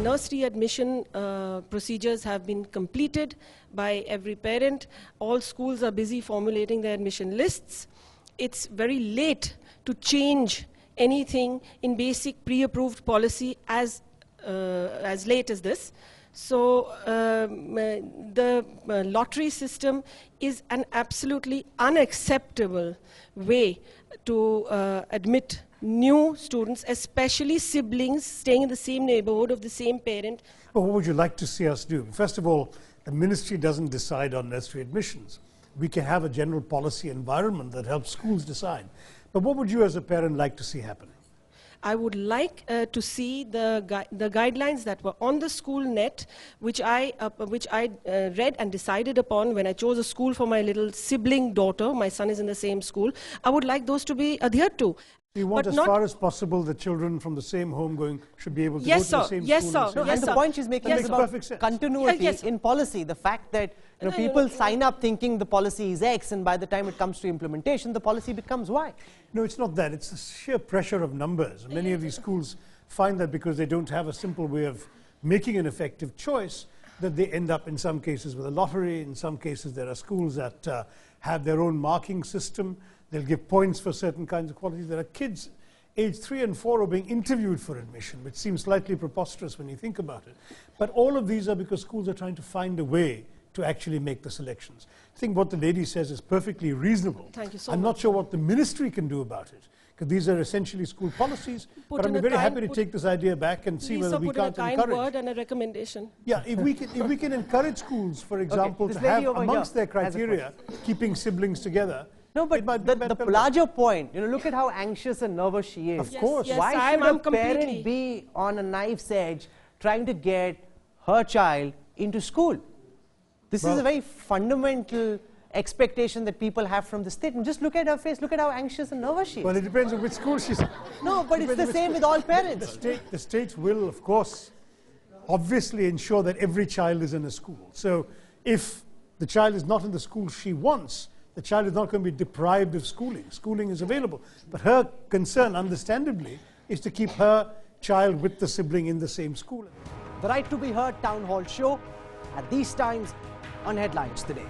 nursery admission procedures have been completed by every parent. All schools are busy formulating their admission lists. It's very late to change anything in basic pre-approved policy as late as this. So the lottery system is an absolutely unacceptable way to admit new students, especially siblings staying in the same neighborhood of the same parent. Well, what would you like to see us do? First of all, the ministry doesn't decide on nursery admissions. We can have a general policy environment that helps schools decide. But what would you as a parent like to see happen? I would like to see the guidelines that were on the school net, which I read and decided upon when I chose a school for my little sibling daughter. My son is in the same school. I would like those to be adhered to. You want, as far as possible, the children from the same home should be able to go to the same school? Yes, sir. No, and the point she's making is about continuity in policy. The fact that people sign up thinking the policy is X, and by the time it comes to implementation, the policy becomes Y. No, it's not that. It's the sheer pressure of numbers. Many of these schools find that because they don't have a simple way of making an effective choice, that they end up in some cases with a lottery. In some cases, there are schools that have their own marking system. They'll give points for certain kinds of qualities. There are kids aged 3 and 4 are being interviewed for admission, which seems slightly preposterous when you think about it. But all of these are because schools are trying to find a way to actually make the selections. I think what the lady says is perfectly reasonable. Thank you so I'm much. not sure what the ministry can do about it, because these are essentially school policies. But I'm very happy to take this idea back and see whether we can't encourage. Please put in a kind word and a recommendation. Yeah, if we can encourage schools, for example, to have amongst their criteria keeping siblings together. No, but the larger point, look at how anxious and nervous she is. Of course. Yes, why should a parent be on a knife's edge trying to get her child into school? This is a very fundamental expectation that people have from the state. And just look at her face, look at how anxious and nervous she is. Well, it depends on which school she's in. No, but it's the same with all parents. The state will, of course, obviously ensure that every child is in a school. So if the child is not in the school she wants, the child is not going to be deprived of schooling. Schooling is available. But her concern, understandably, is to keep her child with the sibling in the same school. The Right to be Heard Town Hall show at these times on Headlines Today.